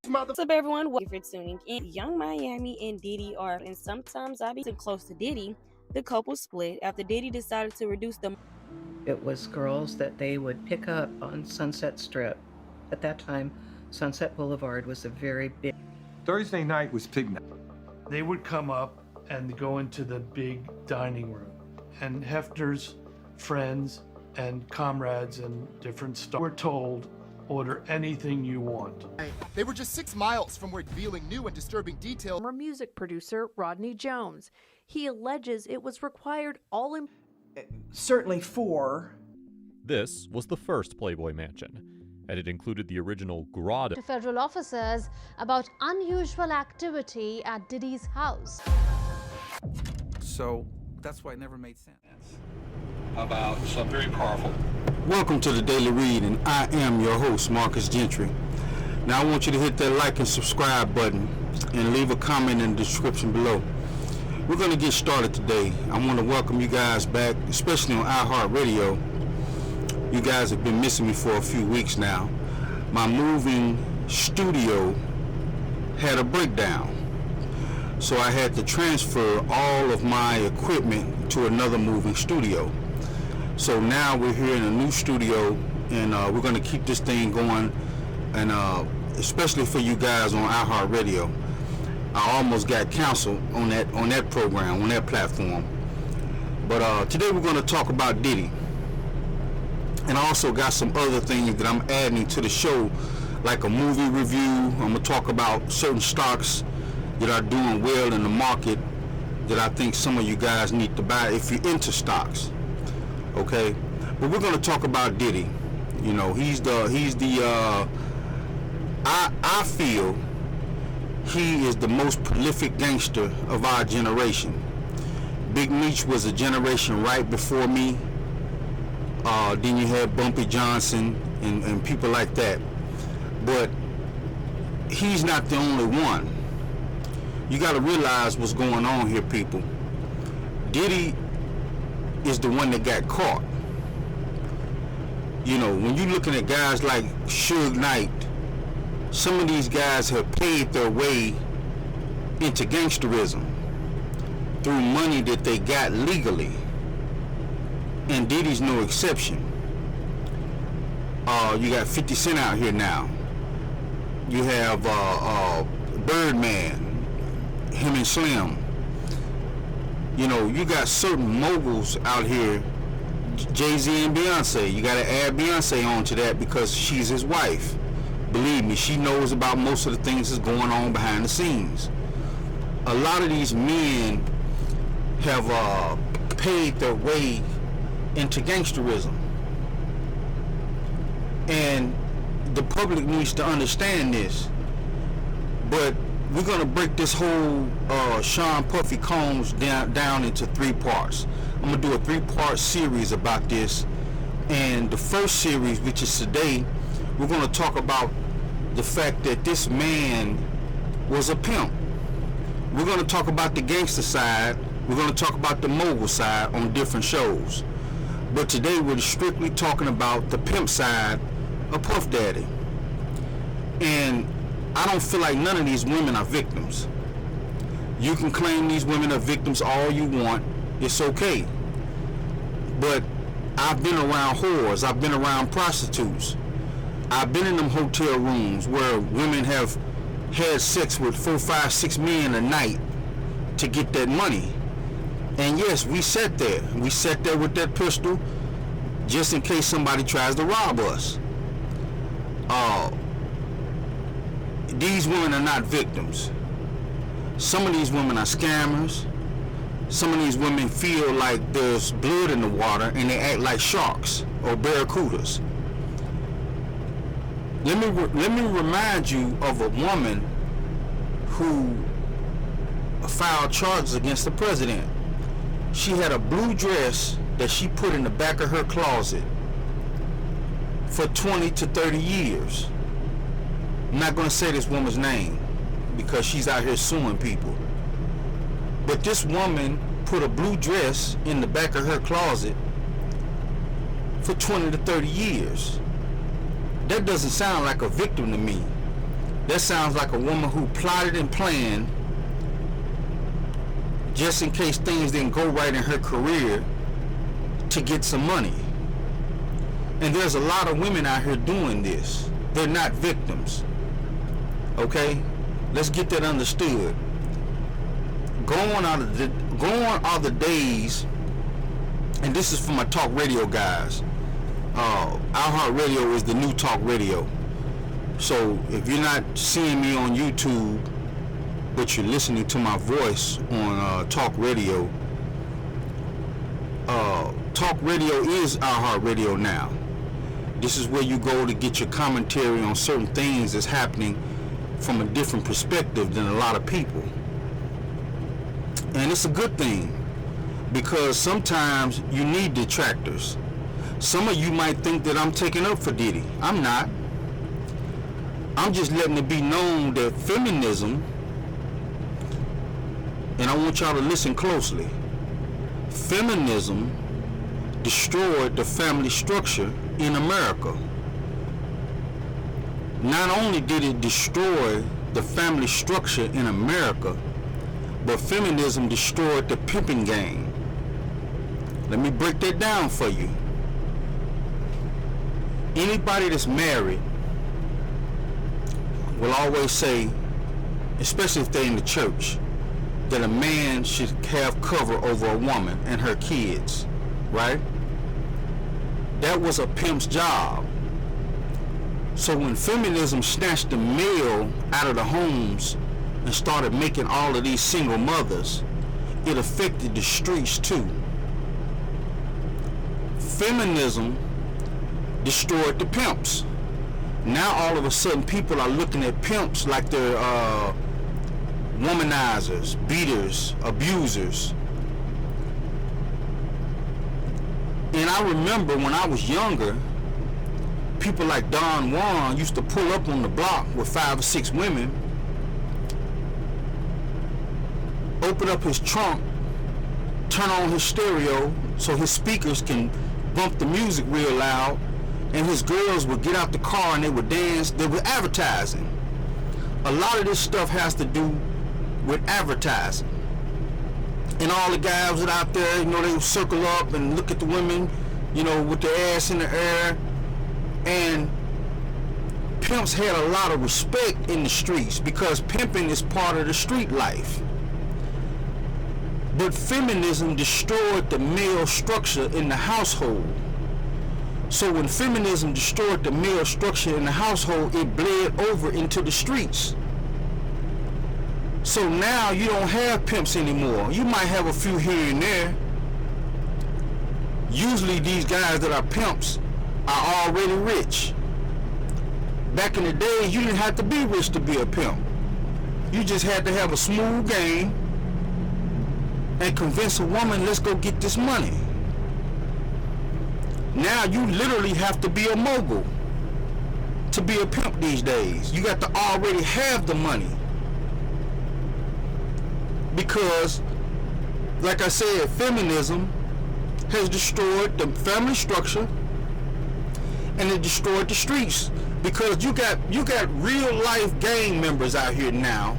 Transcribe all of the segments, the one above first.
What's up, everyone? Thank you for tuning in. Young Miami and Diddy are, and sometimes I be too close to Diddy. The couple split after Diddy decided to reduce the. It was girls that they would pick up on Sunset Strip. At that time, Sunset Boulevard was a very big. Thursday night was pig night. They would come up and go into the big dining room, and Hefner's friends and comrades and different stars were told, order anything you want. They were just 6 miles from revealing new and disturbing details. Former music producer Rodney Jones. He alleges it was required all in. Certainly 4. This was the first Playboy Mansion, and it included the original grotto. To federal officers about unusual activity at Diddy's house. So that's why it never made sense. About something very powerful. Welcome to the Daily Read, and I am your host, Marcus Gentry. Now I want you to hit that like and subscribe button and leave a comment in the description below. We're going to get started today. I want to welcome you guys back, especially on iHeartRadio. You guys have been missing me for a few weeks now. My moving studio had a breakdown, so I had to transfer all of my equipment to another moving studio. So now we're here in a new studio, and we're going to keep this thing going, and especially for you guys on iHeartRadio. I almost got canceled on that program, on that platform. But today we're going to talk about Diddy. And I also got some other things that I'm adding to the show, like a movie review. I'm going to talk about certain stocks that are doing well in the market that I think some of you guys need to buy if you're into stocks. Okay, but we're going to talk about Diddy. You know, I feel he is the most prolific gangster of our generation. Big Meech was a generation right before me. Then you had Bumpy Johnson and people like that. But he's not the only one. You got to realize what's going on here, people. Diddy is the one that got caught. You know, when you're looking at guys like Suge Knight, some of these guys have paid their way into gangsterism through money that they got legally, and Diddy's no exception. You got 50 Cent out here now. You have Birdman, him and Slim. You know, you got certain moguls out here, Jay-Z and Beyonce. You got to add Beyonce on to that because she's his wife. Believe me, she knows about most of the things that's going on behind the scenes. A lot of these men have paid their way into gangsterism. And the public needs to understand this. But we're going to break this whole Sean Puffy Combs down into 3 parts. I'm going to do a 3-part series about this. And the first series, which is today, we're going to talk about the fact that this man was a pimp. We're going to talk about the gangster side. We're going to talk about the mogul side on different shows. But today we're strictly talking about the pimp side of Puff Daddy. And I don't feel like none of these women are victims. You can claim these women are victims all you want. It's okay. But I've been around whores. I've been around prostitutes. I've been in them hotel rooms where women have had sex with 4, 5, 6 men a night to get that money. And yes, we sat there. We sat there with that pistol just in case somebody tries to rob us. These women are not victims. Some of these women are scammers. Some of these women feel like there's blood in the water and they act like sharks or barracudas. Let me remind you of a woman who filed charges against the president. She had a blue dress that she put in the back of her closet for 20 to 30 years. I'm not going to say this woman's name because she's out here suing people. But this woman put a blue dress in the back of her closet for 20 to 30 years. That doesn't sound like a victim to me. That sounds like a woman who plotted and planned just in case things didn't go right in her career to get some money. And there's a lot of women out here doing this. They're not victims. Okay? Let's get that understood. Gone are the days, and this is for my talk radio guys. iHeartRadio is the new talk radio. So if you're not seeing me on YouTube, but you're listening to my voice on talk radio is iHeartRadio now. This is where you go to get your commentary on certain things that's happening from a different perspective than a lot of people. And it's a good thing, because sometimes you need detractors. Some of you might think that I'm taking up for Diddy. I'm not. I'm just letting it be known that feminism, and I want y'all to listen closely, feminism destroyed the family structure in America. Not only did it destroy the family structure in America, but feminism destroyed the pimping game. Let me break that down for you. Anybody that's married will always say, especially if they're in the church, that a man should have cover over a woman and her kids, right? That was a pimp's job. So when feminism snatched the male out of the homes and started making all of these single mothers, it affected the streets too. Feminism destroyed the pimps. Now all of a sudden people are looking at pimps like they're womanizers, beaters, abusers. And I remember when I was younger, people like Don Juan used to pull up on the block with 5 or 6 women, open up his trunk, turn on his stereo so his speakers can bump the music real loud, and his girls would get out the car and they would dance. They were advertising. A lot of this stuff has to do with advertising. And all the guys that out there, you know, they would circle up and look at the women, you know, with their ass in the air. And pimps had a lot of respect in the streets because pimping is part of the street life. But feminism destroyed the male structure in the household. So when feminism destroyed the male structure in the household, it bled over into the streets. So now you don't have pimps anymore. You might have a few here and there. Usually these guys that are pimps are already rich. Back in the day, you didn't have to be rich to be a pimp. You just had to have a smooth game and convince a woman, let's go get this money. Now you literally have to be a mogul to be a pimp these days. You got to already have the money. Because, like I said, feminism has destroyed the family structure and it destroyed the streets. Because you got real life gang members out here now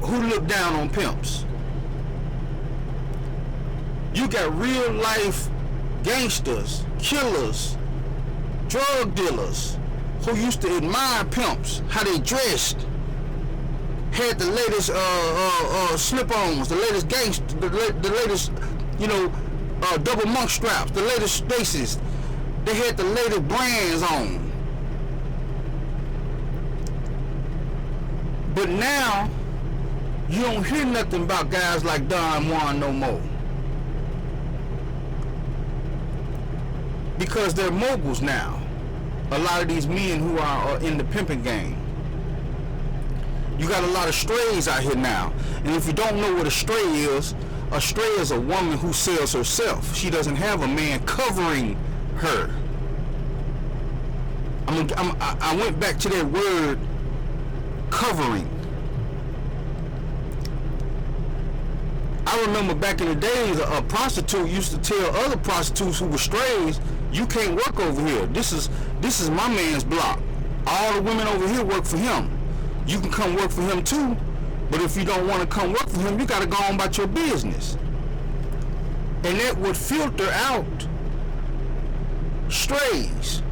who look down on pimps. You got real life gangsters, killers, drug dealers who used to admire pimps, how they dressed, had the latest slip-ons, the latest gangster, the latest, you know, double monk straps, the latest Stacy's. They had the latest brands on. But now you don't hear nothing about guys like Don Juan no more. Because they're moguls now. A lot of these men who are in the pimping game. You got a lot of strays out here now. And if you don't know what a stray is a woman who sells herself. She doesn't have a man covering her. I went back to that word, covering. I remember back in the days, a prostitute used to tell other prostitutes who were strays, You can't work over here. This is my man's block. All the women over here work for him. You can come work for him too, but if you don't want to come work for him, you got to go on about your business. And that would filter out strays.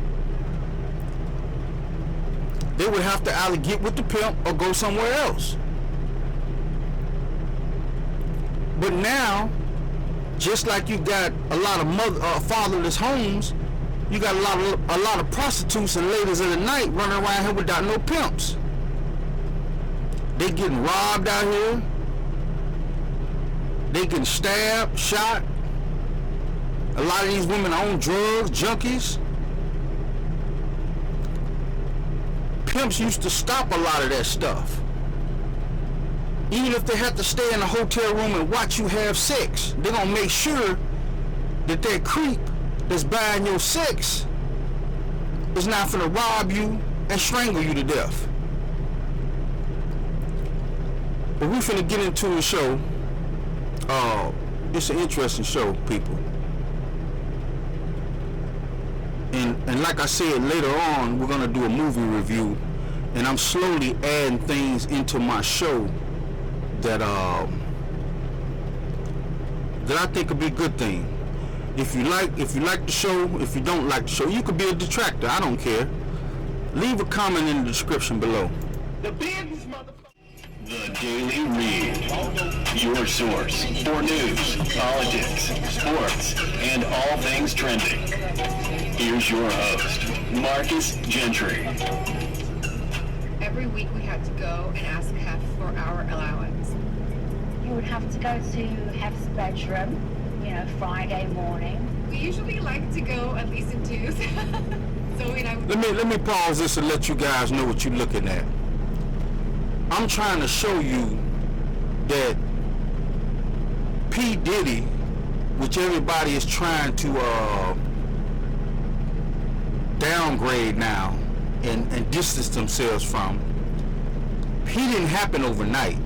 They would have to either get with the pimp or go somewhere else. But now, just like you got a lot of fatherless homes, you got a lot of prostitutes and ladies of the night running around here without no pimps. They getting robbed out here. They getting stabbed, shot. A lot of these women are on drugs, junkies. Pimps used to stop a lot of that stuff. Even if they have to stay in a hotel room and watch you have sex, they're gonna make sure that creep that's buying your sex is not gonna rob you and strangle you to death. But we finna get into a show. It's an interesting show, people. And like I said, later on we're gonna do a movie review, and I'm slowly adding things into my show that I think would be a good thing. If you like the show, if you don't like the show, you could be a detractor. I don't care. Leave a comment in the description below. The Daily Read, your source for news, politics, sports, and all things trending. Here's your host, Marcus Gentry. Every week we had to go and ask Hef for our allowance. You would have to go to Hef's bedroom, Friday morning. We usually like to go at least in twos. Let me pause this and let you guys know what you're looking at. I'm trying to show you that P. Diddy, which everybody is trying to downgrade now and distance themselves from, he didn't happen overnight.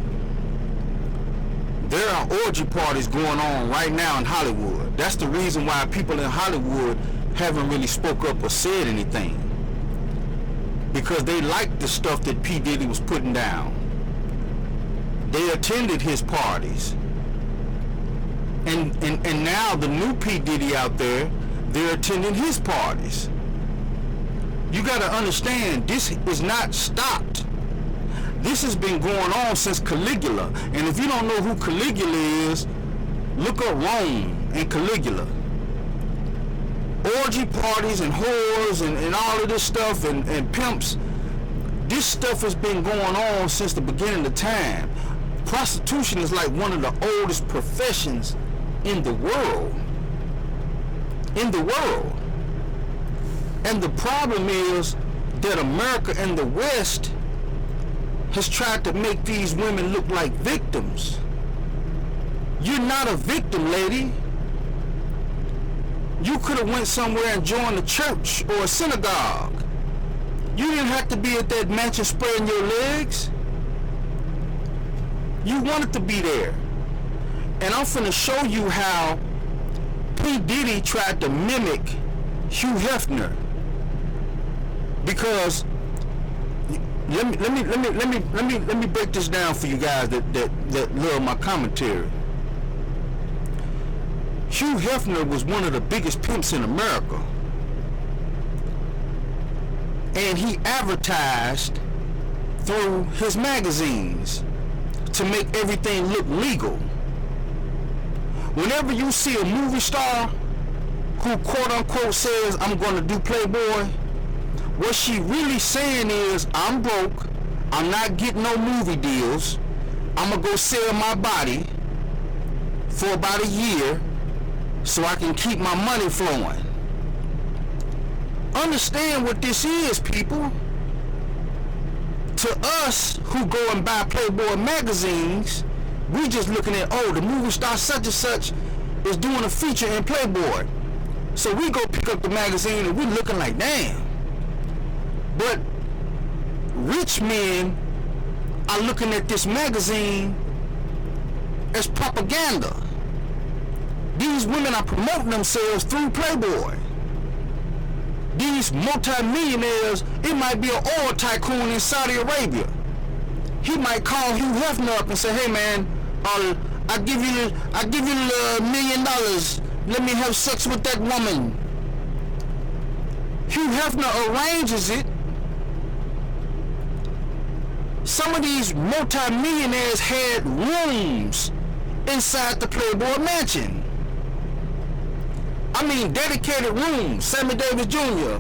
There are orgy parties going on right now in Hollywood. That's the reason why people in Hollywood haven't really spoke up or said anything, because they liked the stuff that P. Diddy was putting down. They attended his parties. And now the new P. Diddy out there, they're attending his parties. You got to understand, this is not stopped. This has been going on since Caligula. And if you don't know who Caligula is, look up Rome and Caligula. Orgy parties and whores and all of this stuff and pimps. This stuff has been going on since the beginning of time. Prostitution is like one of the oldest professions in the world. In the world. And the problem is that America and the West has tried to make these women look like victims. You're not a victim, lady. You could have went somewhere and joined a church or a synagogue. You didn't have to be at that mansion spreading your legs. You wanted to be there. And I'm finna show you how P. Diddy tried to mimic Hugh Hefner. Because let me break this down for you guys that love my commentary. Hugh Hefner was one of the biggest pimps in America. And he advertised through his magazines to make everything look legal. Whenever you see a movie star who quote unquote says, I'm going to do Playboy, what she really saying is, I'm broke, I'm not getting no movie deals, I'm going to go sell my body for about a year so I can keep my money flowing. Understand what this is, people. To us who go and buy Playboy magazines, we just looking at, oh, the movie star such and such is doing a feature in Playboy. So we go pick up the magazine and we looking like, damn. But rich men are looking at this magazine as propaganda. These women are promoting themselves through Playboy. these multi-millionaires, it might be an oil tycoon in Saudi Arabia. He might call Hugh Hefner up and say, hey man, I give you $1 million. Let me have sex with that woman. Hugh Hefner arranges it. Some of these multi-millionaires had rooms inside the Playboy Mansion. I mean, dedicated rooms. Sammy Davis Jr.,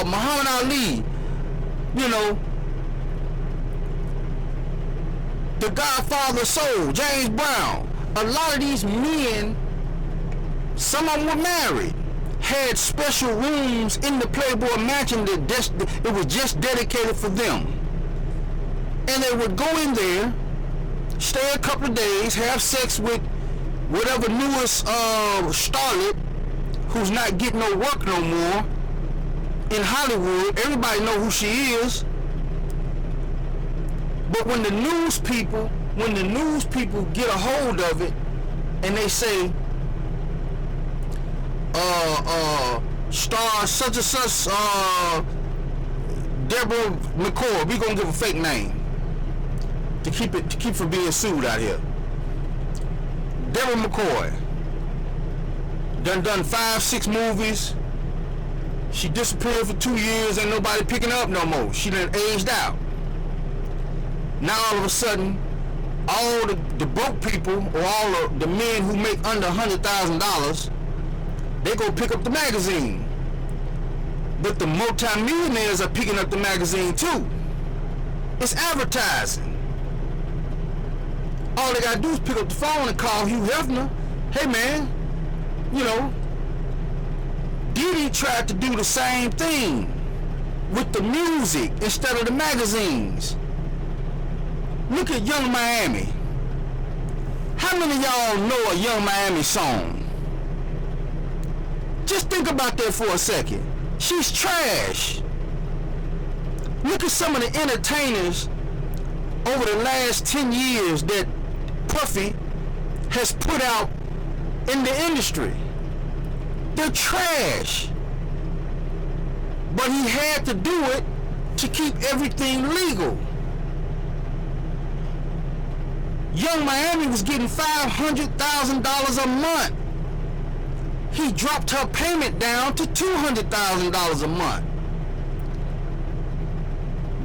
Muhammad Ali, you know, the Godfather of Soul, James Brown. A lot of these men, some of them were married, had special rooms in the Playboy Mansion that it was just dedicated for them. And they would go in there, stay a couple of days, have sex with whatever newest starlet who's not getting no work no more in Hollywood. Everybody know who she is. But when the news people get a hold of it and they say, star such and such, Deborah McCord, we gonna give a fake name to keep from being sued out here. Deborah McCoy done 5-6 movies. She disappeared for 2 years, ain't nobody picking her up no more. She done aged out. Now all of a sudden, all the broke people, or all the men who make under $100,000, they go pick up the magazine. But the multi-millionaires are picking up the magazine too. It's advertising. All they gotta do is pick up the phone and call Hugh Hefner. Hey man, you know, Diddy tried to do the same thing with the music instead of the magazines. Look at Young Miami. How many of y'all know a Young Miami song? Just think about that for a second. She's trash. Look at some of the entertainers over the last 10 years that Puffy has put out in the industry. They're trash. But he had to do it to keep everything legal. Young Miami was getting $500,000 a month. He dropped her payment down to $200,000 a month.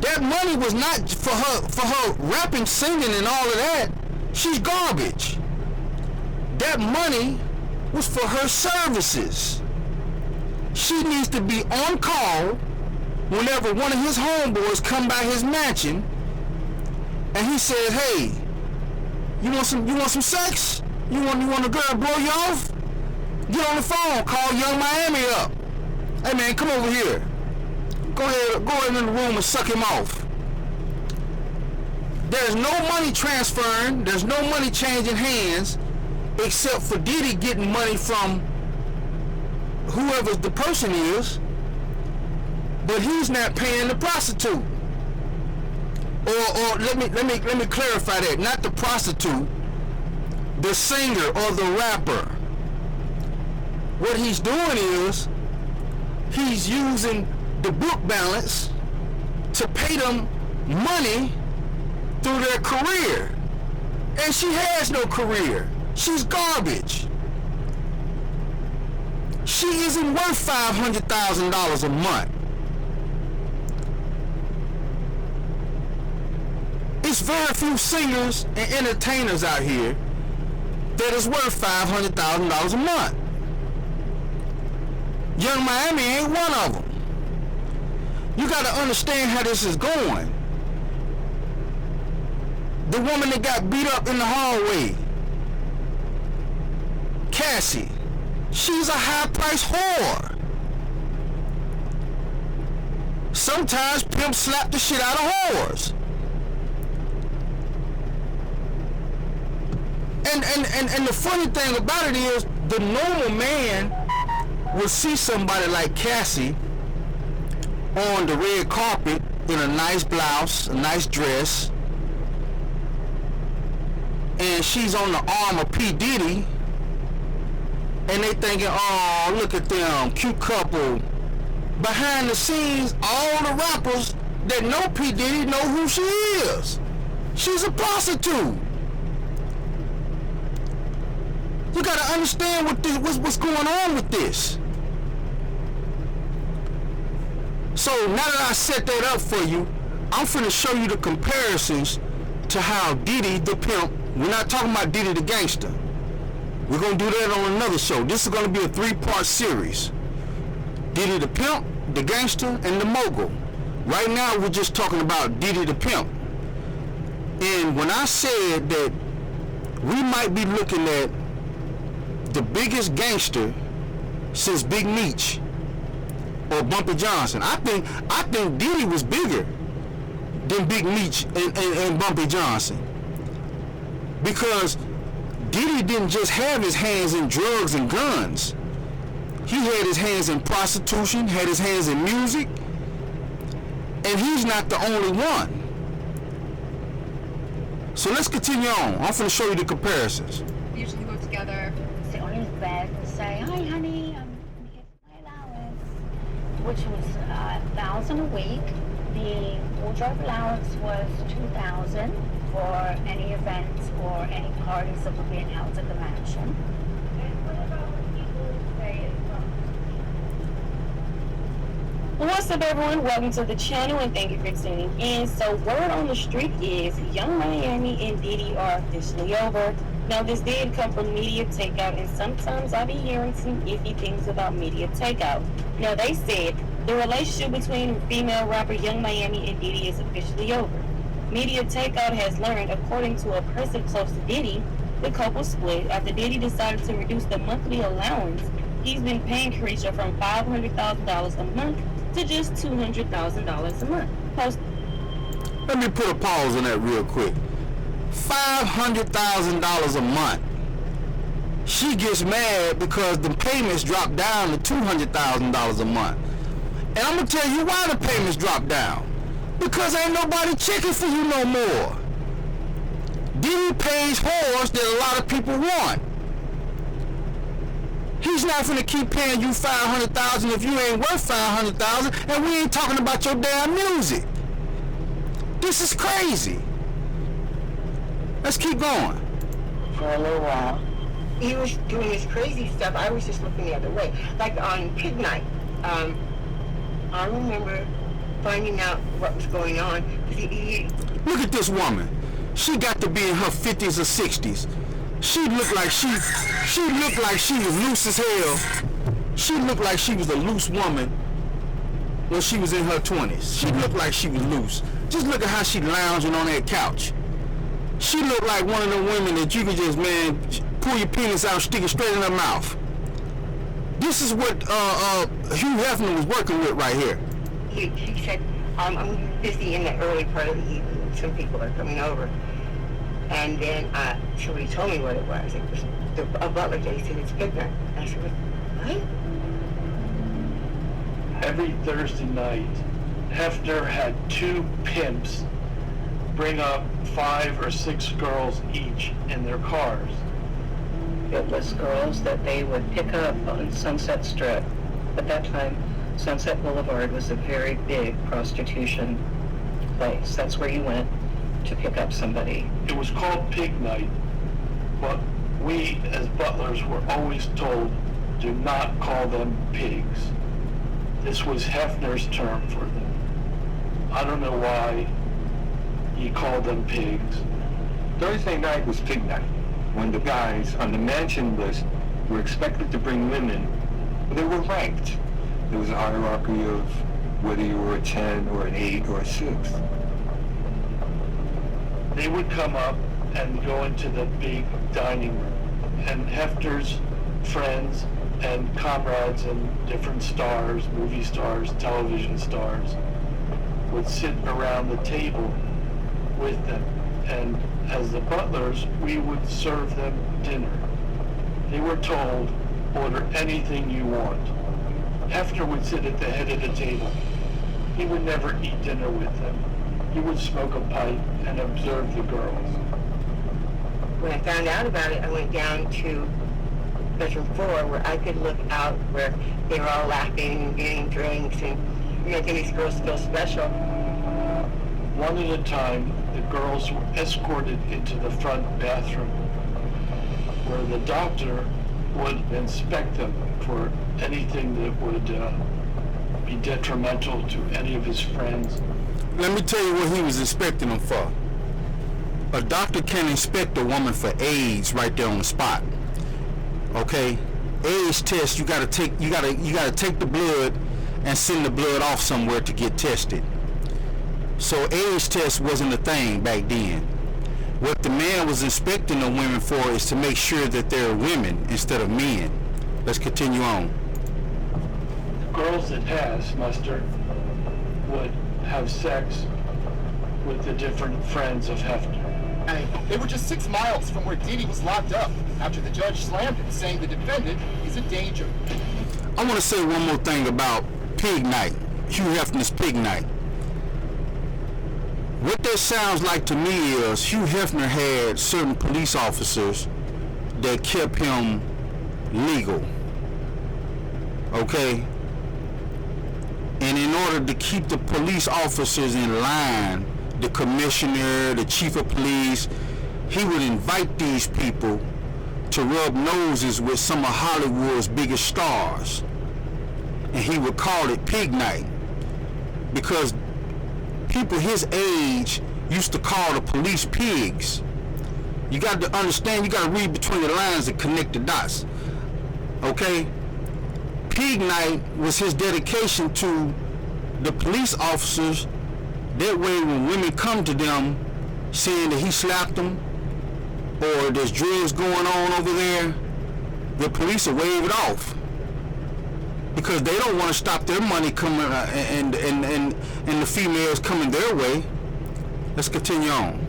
That money was not for her rapping, singing, and all of that. She's garbage. That money was for her services. She needs to be on call whenever one of his homeboys come by his mansion and he says, hey, you want some sex? You want a girl to blow you off? Get on the phone, call Young Miami up. Hey man, come over here. Go ahead in the room and suck him off. There's no money transferring, there's no money changing hands, except for Diddy getting money from whoever the person is, but he's not paying the prostitute. Or let me clarify that. Not the prostitute, the singer or the rapper. What he's doing is he's using the book balance to pay them money through their career. And she has no career. She's garbage. She isn't worth $500,000 a month. It's very few singers and entertainers out here that is worth $500,000 a month. Young Miami ain't one of them. You got to understand how this is going. The woman that got beat up in the hallway, Cassie, she's a high-priced whore. Sometimes Pimp slap the shit out of whores. And the funny thing about it is, the normal man will see somebody like Cassie on the red carpet in a nice blouse, a nice dress, and she's on the arm of P. Diddy, and they thinking, oh, look at them, cute couple, behind the scenes, all the rappers that know P. Diddy know who she is. She's a prostitute. You gotta understand what's going on with this. So now that I set that up for you, I'm finna show you the comparisons to how Diddy the Pimp, we're not talking about Diddy the Gangster. We're gonna do that on another show. This is gonna be a 3-part series. Diddy the Pimp, the Gangster, and the Mogul. Right now we're just talking about Diddy the Pimp. And when I said that we might be looking at the biggest gangster since Big Meech or Bumpy Johnson, I think Diddy was bigger than Big Meech and Bumpy Johnson, because Diddy didn't just have his hands in drugs and guns. He had his hands in prostitution, had his hands in music, and he's not the only one. So let's continue on. I'm going to show you the comparisons. We usually go together. Sit on his bed and say, "Hi, honey, I'm here for my allowance," which was $1,000 a week. The wardrobe allowance was $2,000 for any events or any parties that were being held at the mansion. What's up, everyone? Welcome to the channel and thank you for tuning in. So word on the street is Young Miami and Diddy are officially over. Now this did come from Media Takeout, and sometimes I be hearing some iffy things about Media Takeout. Now they said the relationship between female rapper Young Miami and Diddy is officially over. Media Takeout has learned, according to a person close to Diddy, the couple split after Diddy decided to reduce the monthly allowance he's been paying Carisha from $500,000 a month to just $200,000 a month. Let me put a pause on that real quick. $500,000 a month. She gets mad because the payments drop down to $200,000 a month. And I'm gonna tell you why the payments drop down. Because ain't nobody checking for you no more. Diddy pays whores that a lot of people want. He's not gonna keep paying you $500,000 if you ain't worth $500,000, and we ain't talking about your damn music. This is crazy. Let's keep going. For a little while, he was doing this crazy stuff. I was just looking the other way. Like on Pig Night, I remember finding out what was going on. Look at this woman. She got to be in her 50s or 60s. She looked like she was loose as hell. She looked like she was a loose woman when she was in her 20s. She looked like she was loose. Just look at how she lounging on that couch. She looked like one of the women that you could just, man, pull your penis out, stick it straight in her mouth. This is what Hugh Hefner was working with right here. He said, I'm busy in the early part of the evening. Some people are coming over. And then somebody told me what it was. It was a butler day said it's Pig Night. I said, what? Every Thursday night, Hefner had 2 pimps bring up 5 or 6 girls each in their cars. It was girls that they would pick up on Sunset Strip. At that time, Sunset Boulevard was a very big prostitution place. That's where you went to pick up somebody. It was called Pig Night, but we as butlers were always told, do not call them pigs. This was Hefner's term for them. I don't know why he called them pigs. Thursday night was Pig Night, when the guys on the mansion list were expected to bring women. They were ranked. There was a hierarchy of whether you were a 10 or an 8 or a 6. They would come up and go into the big dining room, and Hefner's friends and comrades and different stars, movie stars, television stars, would sit around the table with them. And as the butlers, we would serve them dinner. They were told, order anything you want. Hefner would sit at the head of the table. He would never eat dinner with them. He would smoke a pipe and observe the girls. When I found out about it, I went down to bedroom 4 where I could look out where they were all laughing and getting drinks and making these girls feel special. One at a time, the girls were escorted into the front bathroom where the doctor would inspect them for anything that would be detrimental to any of his friends. Let me tell you what he was inspecting them for. A doctor can inspect a woman for AIDS right there on the spot. Okay? AIDS test, you gotta take the blood and send the blood off somewhere to get tested. So AIDS test wasn't a thing back then. What the man was inspecting the women for is to make sure that they're women instead of men. Let's continue on. Girls that passed muster would have sex with the different friends of Hefner. They were just 6 miles from where Diddy was locked up after the judge slammed him, saying the defendant is a danger. I want to say one more thing about Pig Night, Hugh Hefner's Pig Night. What that sounds like to me is Hugh Hefner had certain police officers that kept him legal, okay? And in order to keep the police officers in line, the commissioner, the chief of police, he would invite these people to rub noses with some of Hollywood's biggest stars. And he would call it Pig Night because people his age used to call the police pigs. You got to understand, you got to read between the lines and connect the dots. Okay? Pig Night was his dedication to the police officers. That way when women come to them saying that he slapped them or there's drugs going on over there, the police will wave it off because they don't want to stop their money coming and the females coming their way. Let's continue on.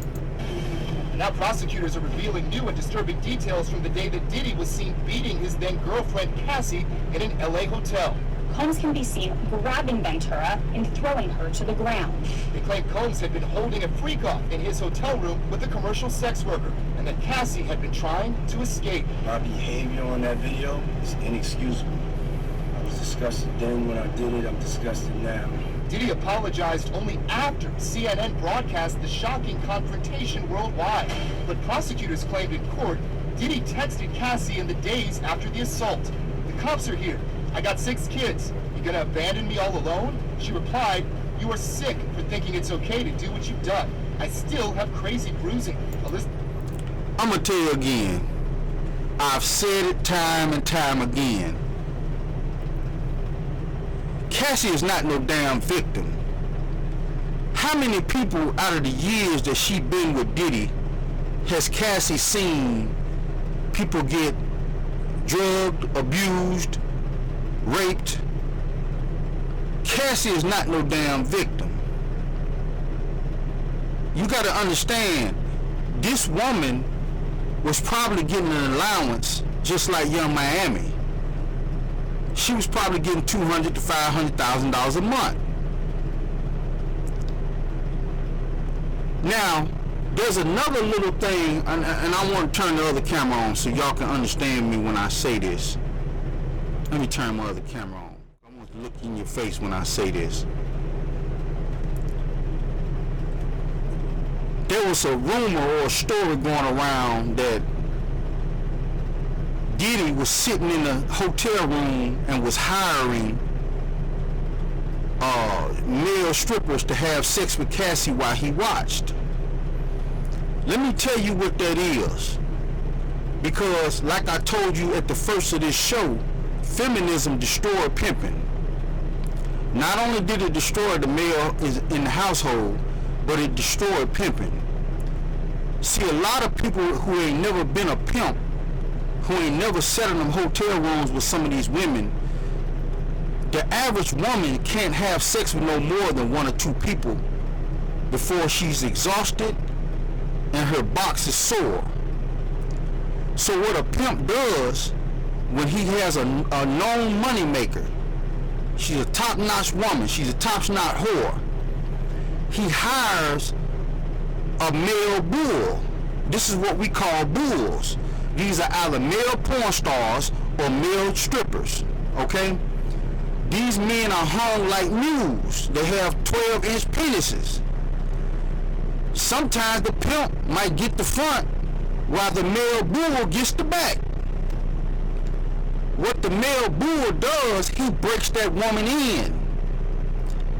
Now prosecutors are revealing new and disturbing details from the day that Diddy was seen beating his then girlfriend Cassie in an LA hotel. Combs can be seen grabbing Ventura and throwing her to the ground. They claim Combs had been holding a freak-off in his hotel room with a commercial sex worker, and that Cassie had been trying to escape. My behavior on that video is inexcusable. I was disgusted then when I did it, I'm disgusted now. Diddy apologized only after CNN broadcast the shocking confrontation worldwide. But prosecutors claimed in court, Diddy texted Cassie in the days after the assault. "The cops are here. I got 6 kids. You gonna abandon me all alone?" She replied, "You are sick for thinking it's okay to do what you've done. I still have crazy bruising." I'm gonna tell you again. I've said it time and time again. Cassie is not no damn victim. How many people out of the years that she been with Diddy has Cassie seen people get drugged, abused, raped? Cassie is not no damn victim. You got to understand, this woman was probably getting an allowance just like Young Miami. She was probably getting $200,000 to $500,000 a month. Now, there's another little thing, and I want to turn the other camera on so y'all can understand me when I say this. Let me turn my other camera on. I want to look in your face when I say this. There was a rumor or a story going around that Diddy was sitting in a hotel room and was hiring male strippers to have sex with Cassie while he watched. Let me tell you what that is. Because like I told you at the first of this show, feminism destroyed pimping. Not only did it destroy the male in the household, but it destroyed pimping. See, a lot of people who ain't never been a pimp, who ain't never sat in them hotel rooms with some of these women, the average woman can't have sex with no more than 1 or 2 people before she's exhausted and her box is sore. So what a pimp does when he has a known money maker, she's a top-notch woman, she's a top-notch whore, he hires a male bull. This is what we call bulls. These are either male porn stars or male strippers, okay? These men are hung like mules. They have 12-inch penises. Sometimes the pimp might get the front while the male bull gets the back. What the male bull does, he breaks that woman in.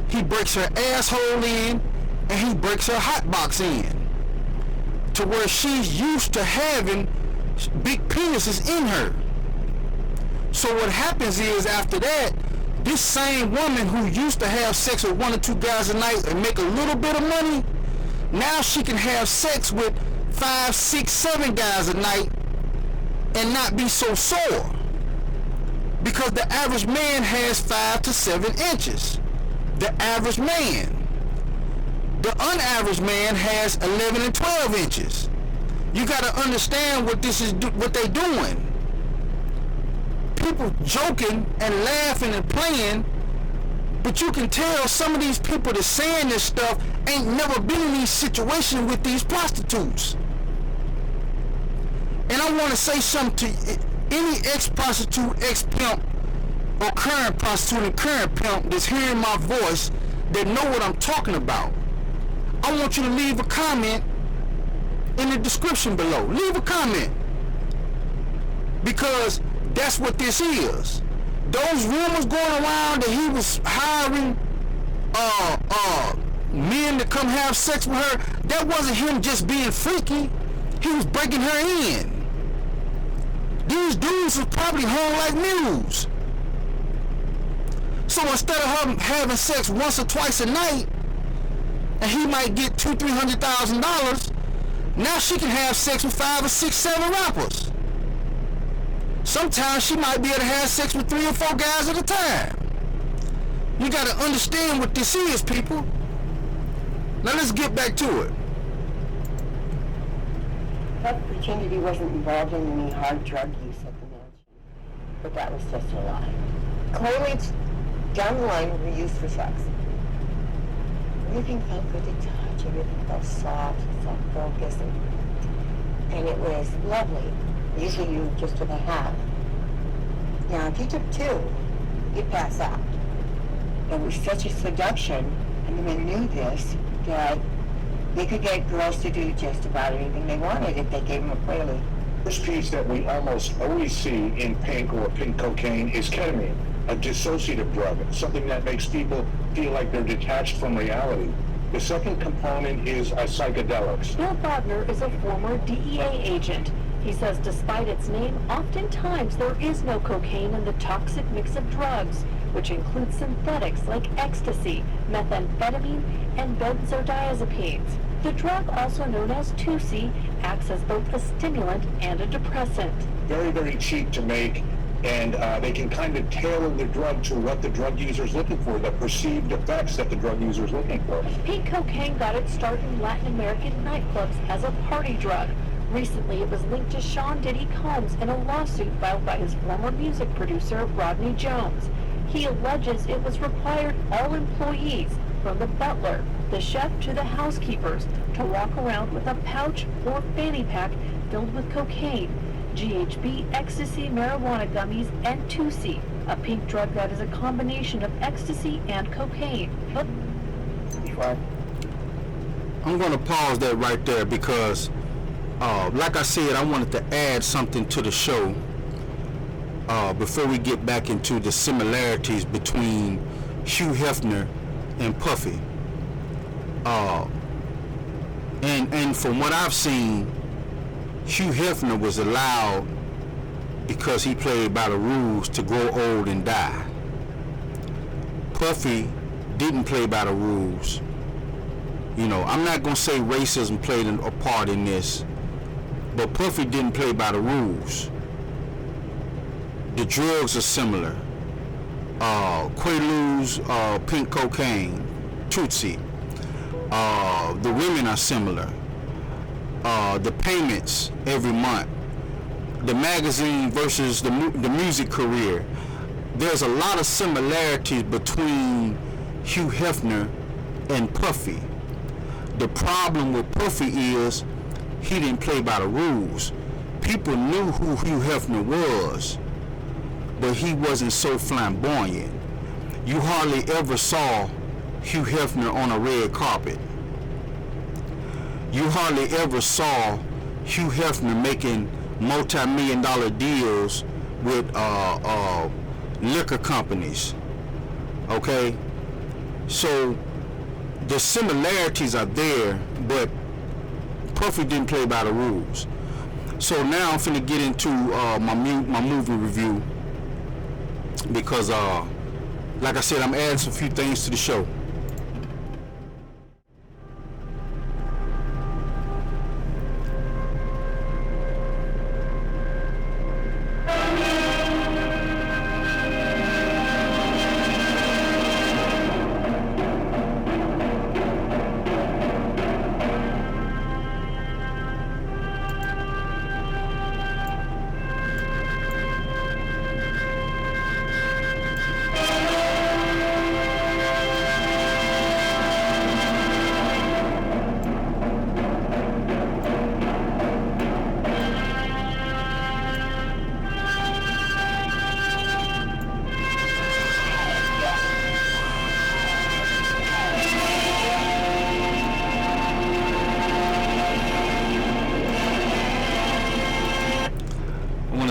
He breaks her asshole in, and he breaks her hot box in, to where she's used to having big penises in her. So what happens is, after that, this same woman who used to have sex with 1 or 2 guys a night and make a little bit of money, now she can have sex with 5, 6, 7 guys a night and not be so sore. Because the average man has 5 to 7 inches. The average man. The unaverage man has 11 and 12 inches. You got to understand what this is, what they doing. People joking and laughing and playing, but you can tell some of these people that's saying this stuff ain't never been in these situations with these prostitutes. And I want to say something to any ex-prostitute, ex-pimp, or current prostitute and current pimp that's hearing my voice, that know what I'm talking about. I want you to leave a comment in the description below. Leave a comment. Because that's what this is. Those rumors going around that he was hiring men to come have sex with her, that wasn't him just being freaky. He was breaking her in. These dudes was probably hung like mules. So instead of her having sex once or twice a night, and he might get $200,000-$300,000, now she can have sex with 5 or 6, 7 rappers. Sometimes she might be able to have sex with 3 or 4 guys at a time. You got to understand what this is, people. Now let's get back to it. Puff pretended he wasn't involved in any hard drug use at the mansion, but that was just a lie. Clearly, down the line, were used for sex. Everything felt good to touch. Everything felt soft, focused, and it was lovely. Usually you just took a half. Now, if you took 2, you'd pass out. It was such a seduction, and the men knew this, that they could get girls to do just about anything they wanted if they gave them a prelude. This piece that we almost always see in pink or pink cocaine is ketamine, a dissociative drug, something that makes people feel like they're detached from reality. The second component is psychedelics. Bill Bodner is a former DEA agent. He says despite its name, oftentimes there is no cocaine in the toxic mix of drugs, which includes synthetics like ecstasy, methamphetamine, and benzodiazepines. The drug, also known as 2C, acts as both a stimulant and a depressant. Very, very cheap to make, and they can kind of tailor the drug to what the drug user is looking for, the perceived effects that the drug user is looking for. Pink cocaine got its start in Latin American nightclubs as a party drug. Recently, it was linked to Sean Diddy Combs in a lawsuit filed by his former music producer, Rodney Jones. He alleges it was required all employees, from the butler, the chef to the housekeepers, to walk around with a pouch or fanny pack filled with cocaine, GHB, ecstasy, marijuana gummies, and 2C, a pink drug that is a combination of ecstasy and cocaine. I'm going to pause that right there because like I said, I wanted to add something to the show before we get back into the similarities between Hugh Hefner and Puffy. And from what I've seen, Hugh Hefner was allowed, because he played by the rules, to grow old and die. Puffy didn't play by the rules. You know, I'm not going to say racism played a part in this, but Puffy didn't play by the rules. The drugs are similar. Quaaludes, pink cocaine, Tootsie. The women are similar. The payments every month. The magazine versus the music career. There's a lot of similarities between Hugh Hefner and Puffy. The problem with Puffy is he didn't play by the rules. People knew who Hugh Hefner was. but he wasn't so flamboyant. You hardly ever saw Hugh Hefner on a red carpet. You hardly ever saw Hugh Hefner making multi-million-dollar deals with liquor companies. Okay? So the similarities are there, but Puffy didn't play by the rules. So now I'm finna get into my movie review because like I said, I'm adding some few things to the show.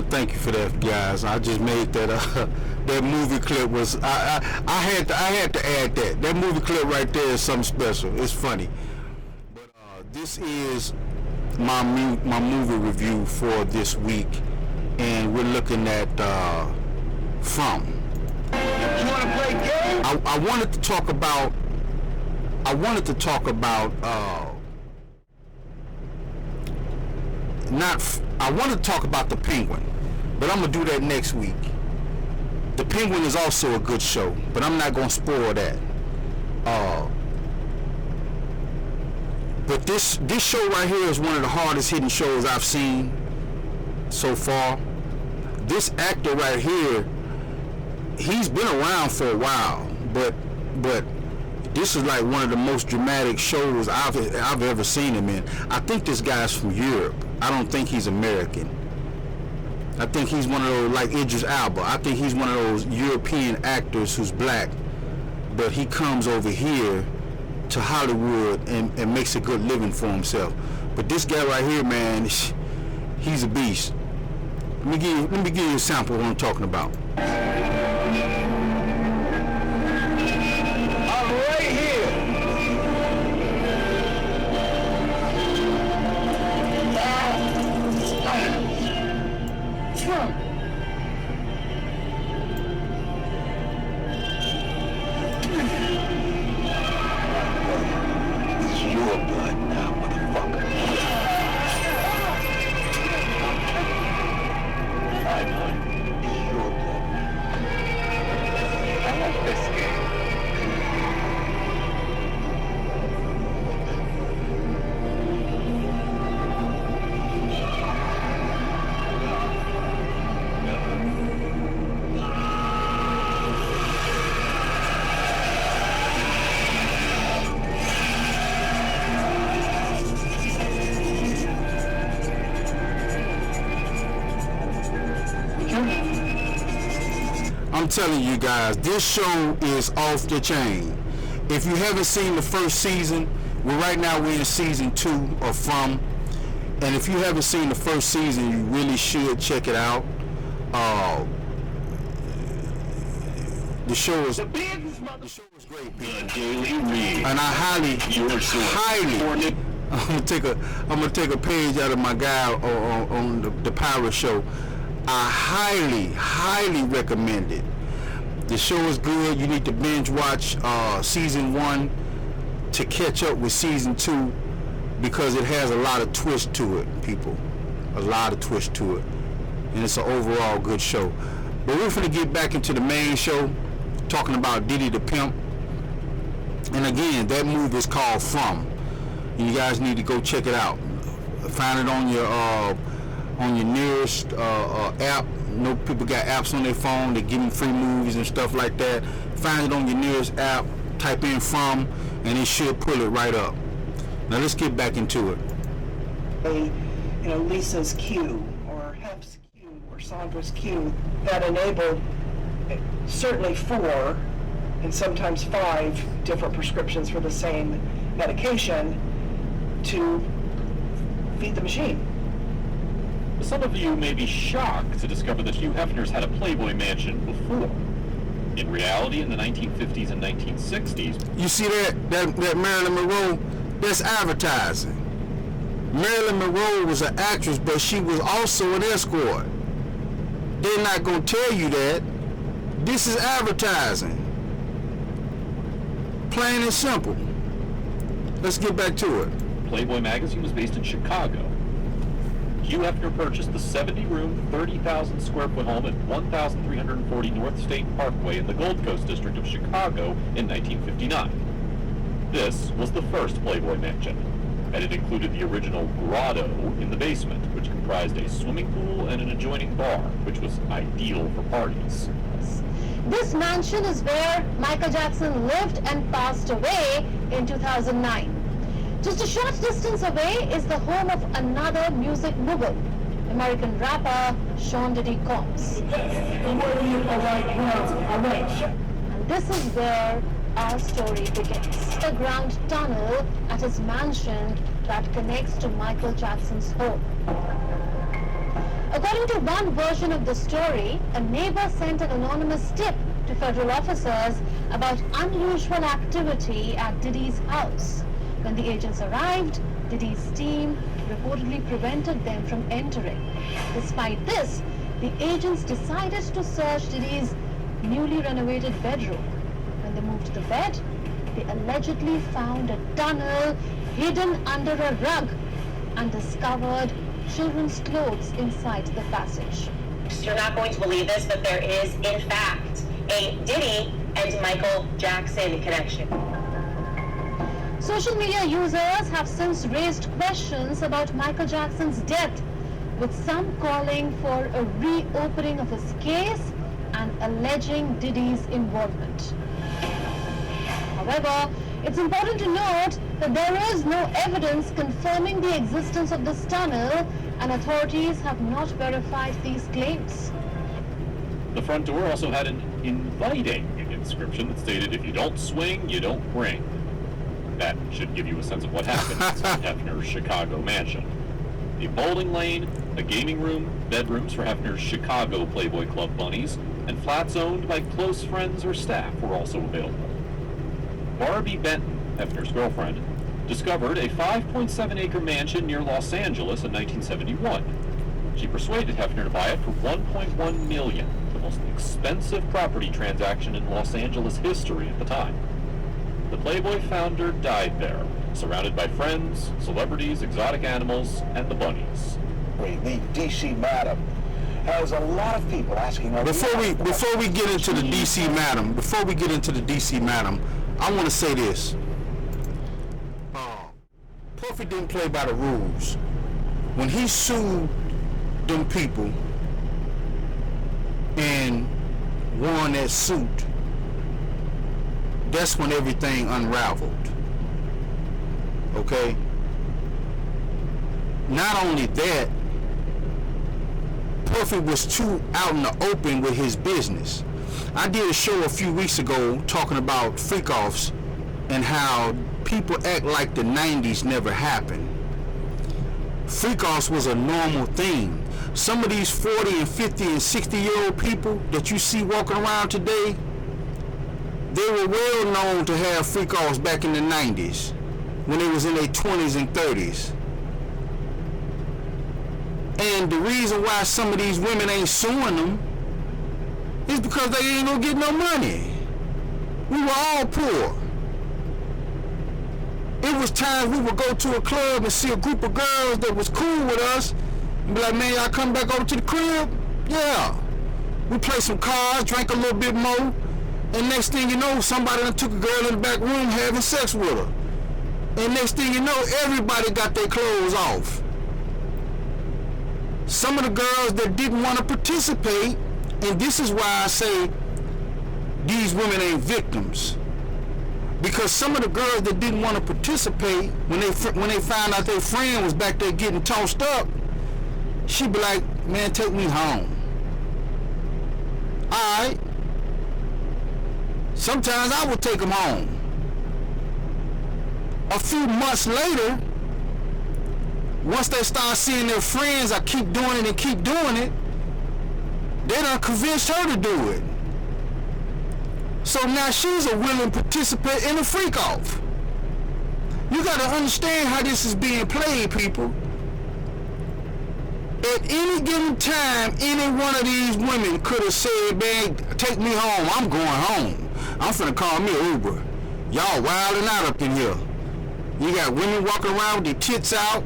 Thank you for that, guys. I just made that that movie clip was I had to add that. That movie clip right there is something special. It's funny. But this is my movie review for this week, and we're looking at From. You want to play game? I wanted to talk about I wanted to talk about The Penguin. But I'm going to do that next week. The Penguin is also a good show, but I'm not going to spoil that. But this show right here is one of the hardest hitting shows I've seen so far. This actor right here, he's been around for a while, but this is like one of the most dramatic shows I've ever seen him in. I think this guy's from Europe. I don't think he's American. I think he's one of those, like Idris Elba. I think he's one of those European actors who's black, but he comes over here to Hollywood and makes a good living for himself. But this guy right here, man, he's a beast. Let me give you a sample of what I'm talking about. I'm right here. Trump. It's your blood now, motherfucker. My blood is your blood now. I like this game. I'm telling you guys, this show is off the chain. If you haven't seen the first season, we're in season 2 of From, and if you haven't seen the first season, you really should check it out. The show is great, people. And I highly, I'm gonna take a page out of my guy on the Pirate Show. I highly recommend it. The show is good. You need to binge watch season 1 to catch up with season 2 because it has a lot of twist to it, people. A lot of twist to it. And it's an overall good show. But we're going to get back into the main show, talking about Diddy the Pimp. And again, that movie is called From. And you guys need to go check it out. Find it on your nearest app. No people got apps on their phone. They're getting free movies and stuff like that. Find it on your nearest app. Type in From, and it should pull it right up. Now let's get back into it. Lisa's Q or Hef's Q or something. Cassandra's cue that enabled certainly 4 and sometimes 5 different prescriptions for the same medication to feed the machine. Some of you may be shocked to discover that Hugh Hefner's had a Playboy mansion before. In reality, in the 1950s and 1960s... You see that Marilyn Monroe? That's advertising. Marilyn Monroe was an actress, but she was also an escort. They're not going to tell you that. This is advertising. Plain and simple. Let's get back to it. Playboy magazine was based in Chicago. Hugh Hefner purchased the 70-room, 30,000-square-foot home at 1340 North State Parkway in the Gold Coast district of Chicago in 1959. This was the first Playboy mansion, and it included the original grotto in the basement, which comprised a swimming pool and an adjoining bar, which was ideal for parties. This mansion is where Michael Jackson lived and passed away in 2009. Just a short distance away is the home of another music mogul, American rapper Sean Diddy Combs. And this is where our story begins. The ground tunnel at his mansion that connects to Michael Jackson's home. According to one version of the story, a neighbor sent an anonymous tip to federal officers about unusual activity at Diddy's house. When the agents arrived, Diddy's team reportedly prevented them from entering. Despite this, the agents decided to search Diddy's newly renovated bedroom. When they moved the bed, they allegedly found a tunnel hidden under a rug and discovered children's clothes inside the passage. You're not going to believe this, but there is, in fact, a Diddy and Michael Jackson connection. Social media users have since raised questions about Michael Jackson's death, with some calling for a reopening of his case and alleging Diddy's involvement. However, it's important to note that there is no evidence confirming the existence of this tunnel, and authorities have not verified these claims. The front door also had an inviting inscription that stated, "If you don't swing, you don't ring." That should give you a sense of what happened at Hefner's Chicago mansion. A bowling lane, a gaming room, bedrooms for Hefner's Chicago Playboy Club bunnies, and flats owned by close friends or staff were also available. Barbie Benton, Hefner's girlfriend, discovered a 5.7-acre mansion near Los Angeles in 1971. She persuaded Hefner to buy it for $1.1 million, the most expensive property transaction in Los Angeles history at the time. The Playboy founder died there, surrounded by friends, celebrities, exotic animals, and the bunnies. The DC madam has a lot of people asking. Before we get into the DC madam, I want to say this. Puffy didn't play by the rules. When he sued them people and won that suit, that's when everything unraveled. Okay? Not only that, Puffy was too out in the open with his business. I did a show a few weeks ago talking about freak-offs and how people act like the 90s never happened. Freak-offs was a normal thing. Some of these 40 and 50 and 60-year-old people that you see walking around today, they were well known to have freak-offs back in the 90s when they was in their 20s and 30s. And the reason why some of these women ain't suing them is because they ain't gonna get no money. We were all poor. It was times we would go to a club and see a group of girls that was cool with us and be like, "Man, y'all come back over to the crib?" Yeah. We play some cards, drank a little bit more, and next thing you know, somebody done took a girl in the back room having sex with her. And next thing you know, everybody got their clothes off. Some of the girls that didn't want to participate, and this is why I say these women ain't victims, because some of the girls that didn't want to participate, when they found out their friend was back there getting tossed up, she'd be like, "Man, take me home. Alright. Sometimes I would take them home. A few months later, once they start seeing their friends, I keep doing it and keep doing it, they done convinced her to do it. So now she's a willing participant in a freak-off. You gotta understand how this is being played, people. At any given time, any one of these women could have said, man, take me home, I'm going home. I'm finna call me an Uber. Y'all wilding out up in here. You got women walking around with their tits out,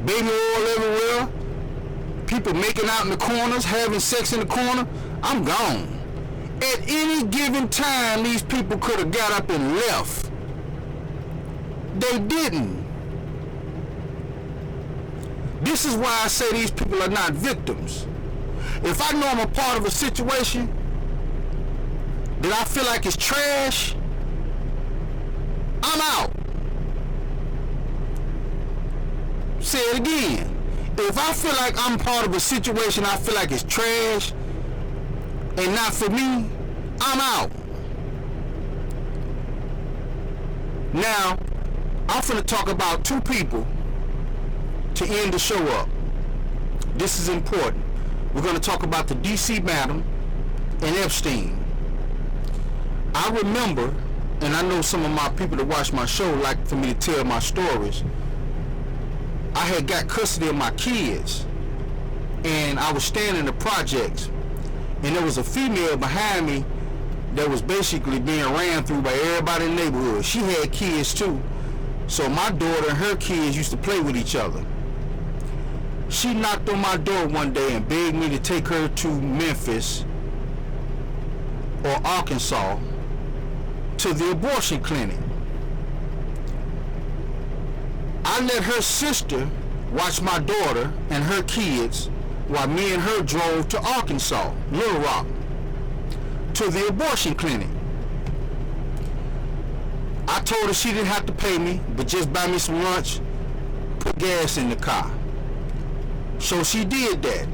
baby oil everywhere, people making out in the corners, having sex in the corner. I'm gone. At any given time, these people could have got up and left. They didn't. This is why I say these people are not victims. If I know I'm a part of a situation that I feel like it's trash, I'm out. Say it again. If I feel like I'm part of a situation I feel like it's trash and not for me, I'm out. Now, I'm finna talk about two people to end the show up. This is important. We're gonna talk about the DC madam and Epstein. I remember, and I know some of my people that watch my show like for me to tell my stories. I had got custody of my kids, and I was staying in the projects, and there was a female behind me that was basically being ran through by everybody in the neighborhood. She had kids too, so my daughter and her kids used to play with each other. She knocked on my door one day and begged me to take her to Memphis or Arkansas to the abortion clinic. I let her sister watch my daughter and her kids while me and her drove to Arkansas, Little Rock, to the abortion clinic. I told her she didn't have to pay me, but just buy me some lunch, put gas in the car. So she did that.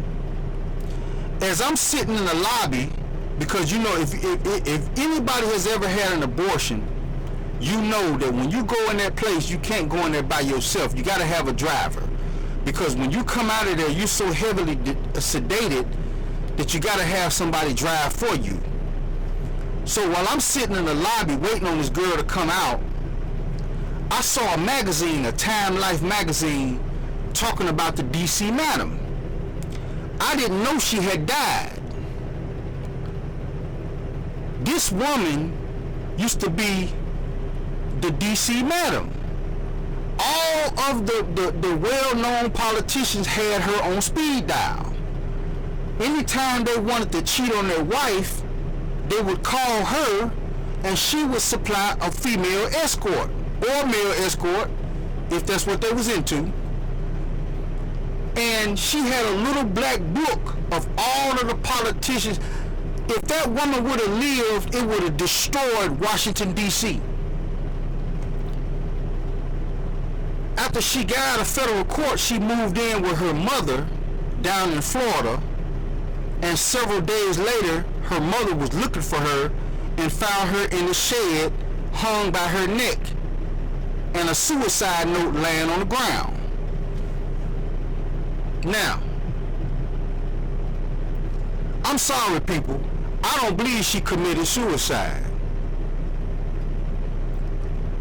As I'm sitting in the lobby, because you know, if anybody has ever had an abortion, you know that when you go in that place, you can't go in there by yourself. You got to have a driver, because when you come out of there, you're so heavily sedated that you got to have somebody drive for you. So while I'm sitting in the lobby waiting on this girl to come out, I saw a magazine, a Time Life magazine, talking about the DC madam. I didn't know she had died. This woman used to be the DC madam. All of the well-known politicians had her on speed dial. Anytime they wanted to cheat on their wife, they would call her and she would supply a female escort or male escort if that's what they was into. And she had a little black book of all of the politicians. If that woman would have lived, it would have destroyed Washington, D.C. After she got out of federal court, she moved in with her mother down in Florida, and several days later, her mother was looking for her and found her in the shed, hung by her neck, and a suicide note laying on the ground. Now, I'm sorry, people. I don't believe she committed suicide.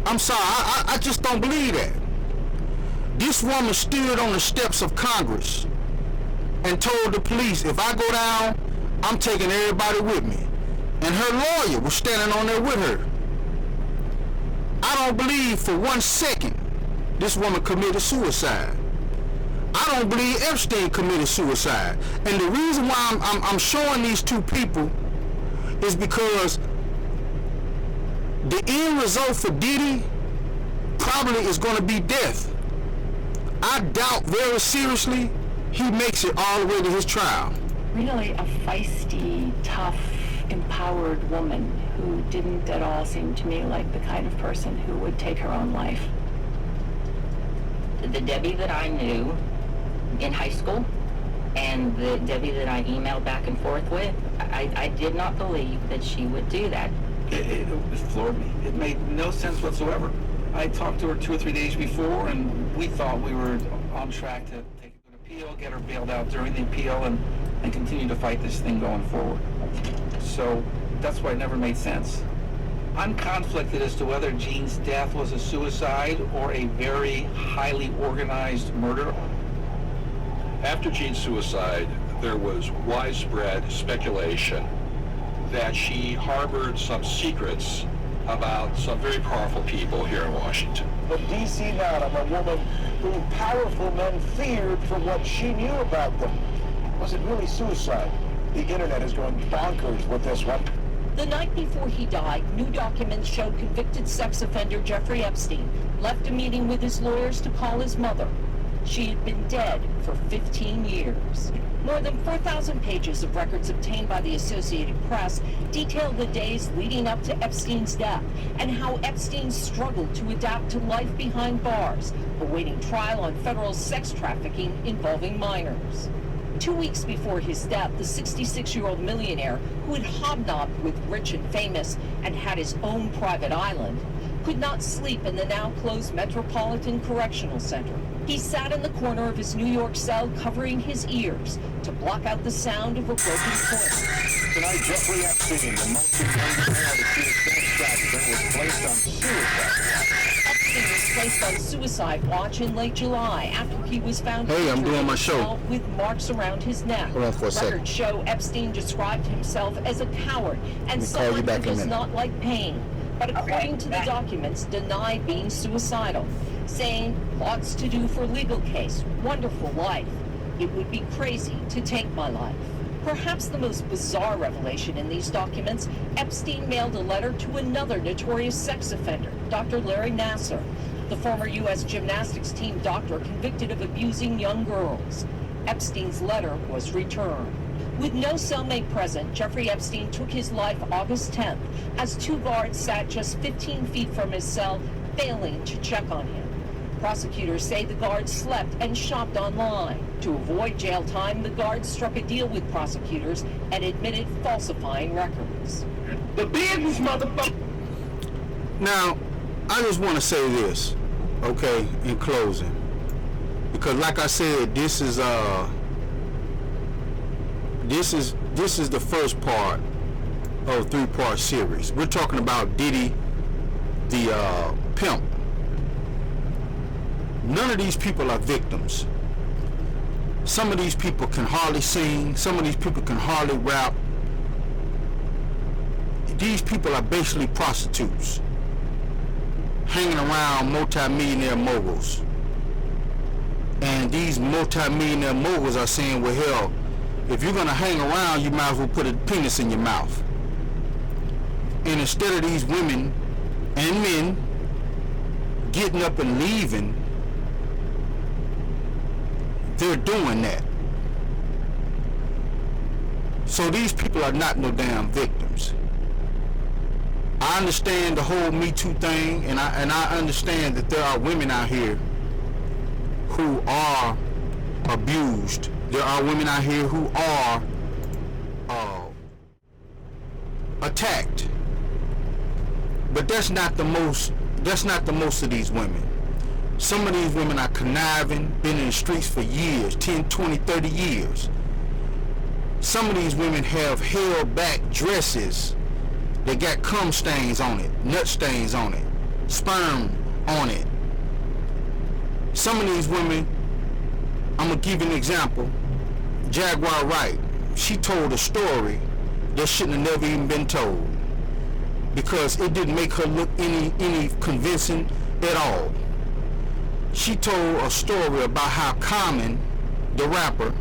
I'm sorry, I just don't believe that. This woman stood on the steps of Congress and told the police, if I go down, I'm taking everybody with me. And her lawyer was standing on there with her. I don't believe for 1 second this woman committed suicide. I don't believe Epstein committed suicide. And the reason why I'm showing these two people is because the end result for Diddy probably is going to be death. I doubt very seriously he makes it all the way to his trial. Really a feisty, tough, empowered woman who didn't at all seem to me like the kind of person who would take her own life. The Debbie that I knew in high school And the Debbie that I emailed back and forth with, I did not believe that she would do that. It floored me. It made no sense whatsoever. I talked to her 2 or 3 days before, and we thought we were on track to take an appeal, get her bailed out during the appeal, and continue to fight this thing going forward. So that's why it never made sense. I'm conflicted as to whether Jean's death was a suicide or a very highly organized murder. After Jean's suicide, there was widespread speculation that she harbored some secrets about some very powerful people here in Washington. But D.C. Madam, a woman who powerful men feared for what she knew about them. Was it really suicide? The internet is going bonkers with this one. The night before he died, new documents showed convicted sex offender Jeffrey Epstein left a meeting with his lawyers to call his mother. She had been dead for 15 years. More than 4,000 pages of records obtained by the Associated Press detail the days leading up to Epstein's death and how Epstein struggled to adapt to life behind bars, awaiting trial on federal sex trafficking involving minors. 2 weeks before his death, the 66-year-old millionaire, who had hobnobbed with rich and famous and had his own private island, could not sleep in the now-closed Metropolitan Correctional Center. He sat in the corner of his New York cell covering his ears to block out the sound of a broken toilet. Tonight, Jeffrey Epstein, the multi-millionaire to see his sex trafficking, was placed on suicide. Epstein was placed on suicide watch in late July after he was found I'm doing my show with marks around his neck. Hold on for a second. Records show Epstein described himself as a coward and someone who does not like pain, but according to the documents, denied being suicidal, saying, lots to do for legal case, wonderful life. It would be crazy to take my life. Perhaps the most bizarre revelation in these documents, Epstein mailed a letter to another notorious sex offender, Dr. Larry Nassar, the former U.S. gymnastics team doctor convicted of abusing young girls. Epstein's letter was returned. With no cellmate present, Jeffrey Epstein took his life August 10th as 2 guards sat just 15 feet from his cell, failing to check on him. Prosecutors say the guards slept and shopped online. To avoid jail time, the guards struck a deal with prosecutors and admitted falsifying records. The business, motherfucker! Now, I just want to say this, okay, in closing. Because like I said, this is the first part of a 3-part series. We're talking about Diddy, the Pimp. None of these people are victims. Some of these people can hardly sing. Some of these people can hardly rap. These people are basically prostitutes hanging around multi-millionaire moguls. And these multi-millionaire moguls are saying, well, hell, if you're going to hang around, you might as well put a penis in your mouth. And instead of these women and men getting up and leaving, they're doing that. So these people are not no damn victims. I understand the whole Me Too thing, and I understand that there are women out here who are abused. There are women out here who are attacked. But that's not the most of these women. Some of these women are conniving, been in the streets for years, 10, 20, 30 years. Some of these women have held back dresses. They got cum stains on it, nut stains on it, sperm on it. Some of these women, I'm going to give you an example. Jaguar Wright, she told a story that shouldn't have never even been told because it didn't make her look any convincing at all. She told a story about how Common, the rapper,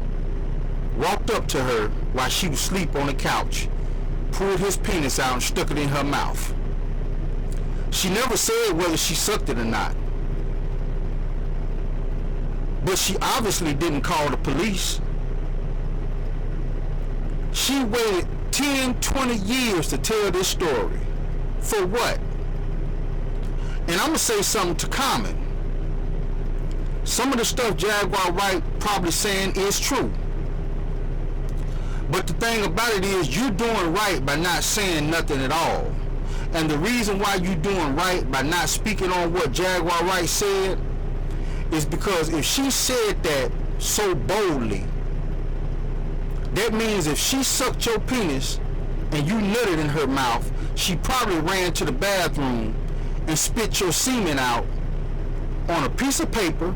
walked up to her while she was asleep on the couch, pulled his penis out and stuck it in her mouth. She never said whether she sucked it or not. But she obviously didn't call the police. She waited 10, 20 years to tell this story. For what? And I'm going to say something to Common. Some of the stuff Jaguar Wright probably saying is true. But the thing about it is, you're doing right by not saying nothing at all. And the reason why you're doing right by not speaking on what Jaguar Wright said is because if she said that so boldly, that means if she sucked your penis and you nutted in her mouth, she probably ran to the bathroom and spit your semen out on a piece of paper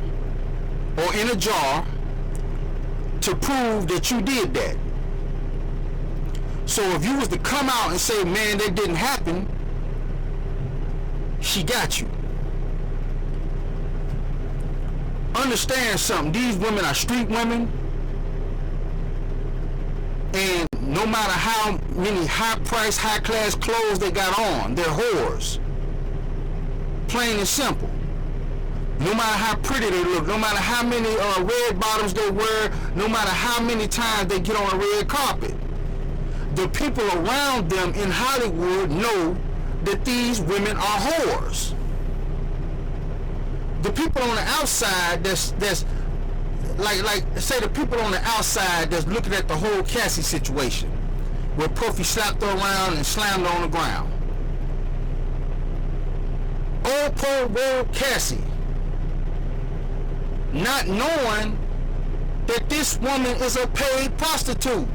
or in a jar to prove that you did that. So if you was to come out and say, man, that didn't happen, she got you. Understand something, these women are street women, and no matter how many high-priced, high-class clothes they got on, they're whores. Plain and simple. No matter how pretty they look, no matter how many red bottoms they wear, no matter how many times they get on a red carpet, the people around them in Hollywood know that these women are whores. The people on the outside that's like say the people on the outside that's looking at the whole Cassie situation, where Puffy slapped her around and slammed her on the ground. Old poor world Cassie, not knowing that this woman is a paid prostitute.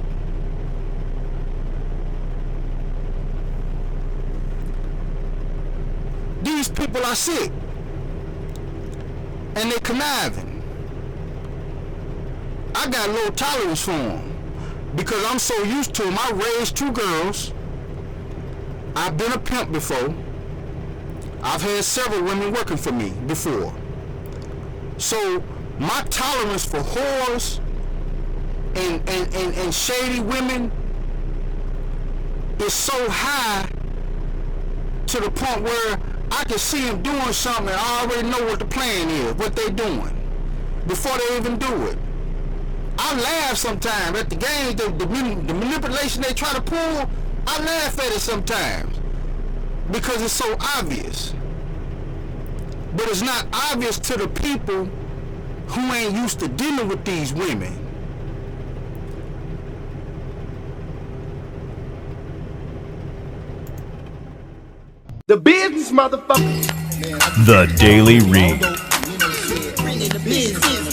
These people are sick, and they conniving. I got low tolerance for them because I'm so used to them. I raised 2 girls. I've been a pimp before. I've had several women working for me before. So my tolerance for whores and shady women is so high to the point where I can see them doing something and I already know what the plan is, what they doing, before they even do it. I laugh sometimes at the game, the manipulation they try to pull. I laugh at it sometimes because it's so obvious. But it's not obvious to the people who ain't used to dealing with these women. The business, motherfucker. The Daily Read. Bringing the business.